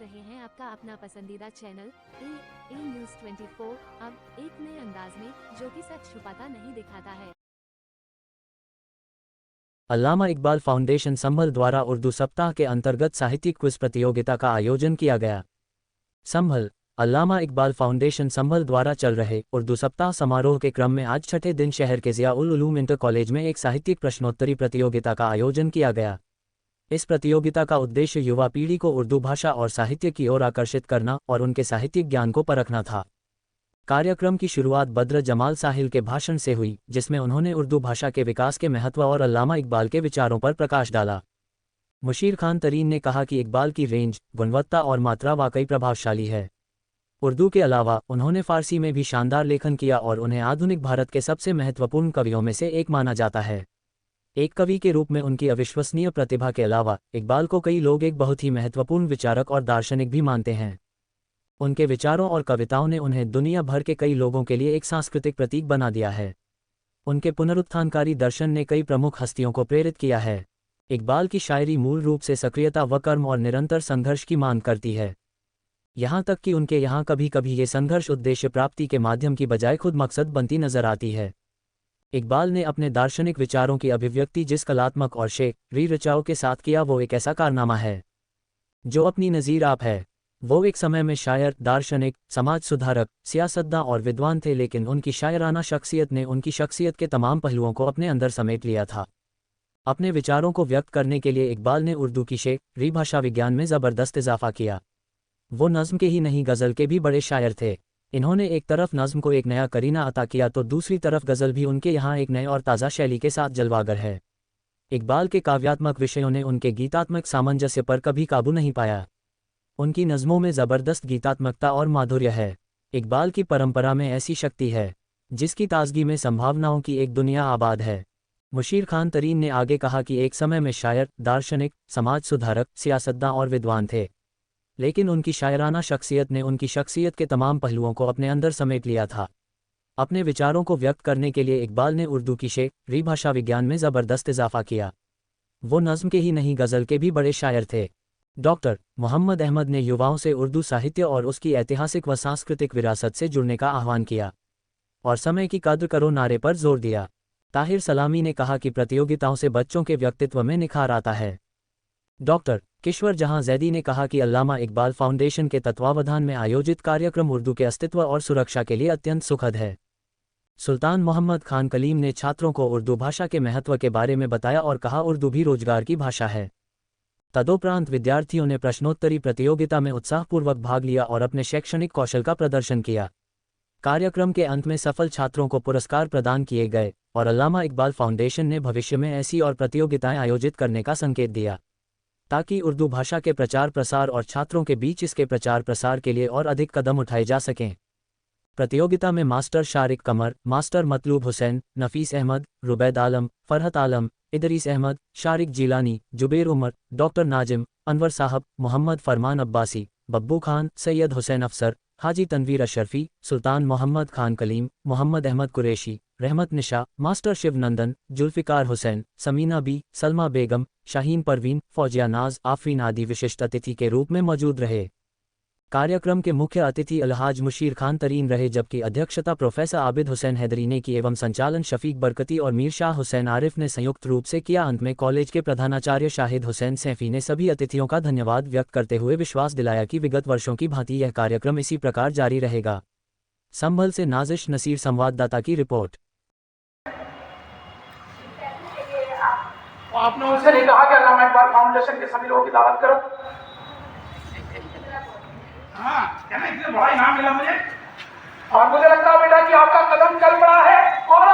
रहे हैं आपका अपना पसंदीदा चैनल ए न्यूज़ 24। अब एक नए अंदाज में, जो कि सच छुपाता नहीं दिखाता है। अल्लामा इकबाल फाउंडेशन संभल द्वारा उर्दू सप्ताह के अंतर्गत साहित्यिक क्विज प्रतियोगिता का आयोजन किया गया। संभल अल्लामा इकबाल फाउंडेशन संभल द्वारा चल रहे उर्दू सप्ताह समारोह के क्रम में आज छठे दिन शहर के ज़िया उल उलूम इंटर कॉलेज में एक साहित्यिक प्रश्नोत्तरी प्रतियोगिता का आयोजन किया गया। इस प्रतियोगिता का उद्देश्य युवा पीढ़ी को उर्दू भाषा और साहित्य की ओर आकर्षित करना और उनके साहित्यिक ज्ञान को परखना था। कार्यक्रम की शुरुआत बद्र जमाल साहिल के भाषण से हुई, जिसमें उन्होंने उर्दू भाषा के विकास के महत्व और अल्लामा इकबाल के विचारों पर प्रकाश डाला। मुशीर खान तरीन ने कहा कि इकबाल की रेंज, गुणवत्ता और मात्रा वाकई प्रभावशाली है। उर्दू के अलावा उन्होंने फारसी में भी शानदार लेखन किया और उन्हें आधुनिक भारत के सबसे महत्वपूर्ण कवियों में से एक माना जाता है। एक कवि के रूप में उनकी अविश्वसनीय प्रतिभा के अलावा इकबाल को कई लोग एक बहुत ही महत्वपूर्ण विचारक और दार्शनिक भी मानते हैं। उनके विचारों और कविताओं ने उन्हें दुनिया भर के कई लोगों के लिए एक सांस्कृतिक प्रतीक बना दिया है। उनके पुनरुत्थानकारी दर्शन ने कई प्रमुख हस्तियों को प्रेरित किया है। इकबाल की शायरी मूल रूप से सक्रियता व कर्म और निरंतर संघर्ष की मांग करती है। यहाँ तक कि उनके यहाँ कभी कभी ये संघर्ष उद्देश्य प्राप्ति के माध्यम की बजाय खुद मकसद बनती नजर आती है। इकबाल ने अपने दार्शनिक विचारों की अभिव्यक्ति जिस कलात्मक और शेर रचाओं के साथ किया, वो एक ऐसा कारनामा है जो अपनी नज़ीर आप है। वो एक समय में शायर, दार्शनिक, समाज सुधारक, सियासतदां और विद्वान थे, लेकिन उनकी शायराना शख्सियत ने उनकी शख्सियत के तमाम पहलुओं को अपने अंदर समेट लिया था। अपने विचारों को व्यक्त करने के लिए इकबाल ने उर्दू की शेर भाषा विज्ञान में ज़बरदस्त इजाफा किया। वो नज़्म के ही नहीं, गज़ल के भी बड़े शायर थे। इन्होंने एक तरफ नज़्म को एक नया करीना अता किया तो दूसरी तरफ गज़ल भी उनके यहाँ एक नए और ताज़ा शैली के साथ जलवागर है। इकबाल के काव्यात्मक विषयों ने उनके गीतात्मक सामंजस्य पर कभी काबू नहीं पाया। उनकी नज़मों में ज़बरदस्त गीतात्मकता और माधुर्य है। इकबाल की परंपरा में ऐसी शक्ति है जिसकी ताजगी में संभावनाओं की एक दुनिया आबाद है। मुशीर खान तरीन ने आगे कहा कि एक समय में शायर, दार्शनिक, समाज सुधारक, सियासतदां और विद्वान थे, लेकिन उनकी शायराना शख्सियत ने उनकी शख्सियत के तमाम पहलुओं को अपने अंदर समेट लिया था। अपने विचारों को व्यक्त करने के लिए इकबाल ने उर्दू की शेर भाषा विज्ञान में ज़बरदस्त इजाफा किया। वो नज़्म के ही नहीं, गज़ल के भी बड़े शायर थे। डॉक्टर मोहम्मद अहमद ने युवाओं से उर्दू साहित्य और उसकी ऐतिहासिक व सांस्कृतिक विरासत से जुड़ने का आह्वान किया और समय की कद्र करो नारे पर जोर दिया। ताहिर सलामी ने कहा कि प्रतियोगिताओं से बच्चों के व्यक्तित्व में निखार आता है। डॉक्टर किश्वर जहां जैदी ने कहा कि अल्लामा इकबाल फाउंडेशन के तत्वावधान में आयोजित कार्यक्रम उर्दू के अस्तित्व और सुरक्षा के लिए अत्यंत सुखद है। सुल्तान मोहम्मद खान कलीम ने छात्रों को उर्दू भाषा के महत्व के बारे में बताया और कहा, उर्दू भी रोजगार की भाषा है। तदोपरांत विद्यार्थियों ने प्रश्नोत्तरी प्रतियोगिता में उत्साहपूर्वक भाग लिया और अपने शैक्षणिक कौशल का प्रदर्शन किया। कार्यक्रम के अंत में सफल छात्रों को पुरस्कार प्रदान किए गए और अल्लामा इकबाल फाउंडेशन ने भविष्य में ऐसी और प्रतियोगिताएं आयोजित करने का संकेत दिया ताकि उर्दू भाषा के प्रचार प्रसार और छात्रों के बीच इसके प्रचार प्रसार के लिए और अधिक कदम उठाए जा सकें। प्रतियोगिता में मास्टर शारिक कमर, मास्टर मतलूब हुसैन, नफीस अहमद, रुबैद आलम, फरहत आलम, इदरीस अहमद, शारिक जीलानी, जुबेर उमर, डॉक्टर नाजिम, अनवर साहब, मोहम्मद फरमान अब्बासी, बब्बू खान, सैयद हुसैन अफसर, हाजी तनवीर अशरफी, सुल्तान मोहम्मद खान कलीम, मोहम्मद अहमद कुरैशी, रहमत निशा, मास्टर शिवनंदन, जुल्फ़िकार हुसैन, समीना बी, सलमा बेगम, शाहीन परवीन, फौजिया नाज, आफरीन आदि विशिष्ट अतिथि के रूप में मौजूद रहे। कार्यक्रम के मुख्य अतिथि अलहाज मुशीर खान तरीन रहे, जबकि अध्यक्षता प्रोफेसर आबिद हुसैन हैदरी ने की एवं संचालन शफीक बरकती और मीर शाह हुसैन आरिफ ने संयुक्त रूप से किया। अंत में कॉलेज के प्रधानाचार्य शाहिद हुसैन सैफी ने सभी अतिथियों का धन्यवाद व्यक्त करते हुए विश्वास दिलाया कि विगत वर्षों की भांति यह कार्यक्रम इसी प्रकार जारी रहेगा। संभल से नाजिश नसीर संवाददाता की रिपोर्ट। आपने उनसे नहीं कहा कि अल्लामा इकबाल फाउंडेशन के सभी लोगों की दावत करो? हाँ, कहना इसलिए बड़ा इनाम मिला मुझे, और मुझे लगता है बेटा कि आपका कदम चल पड़ा है और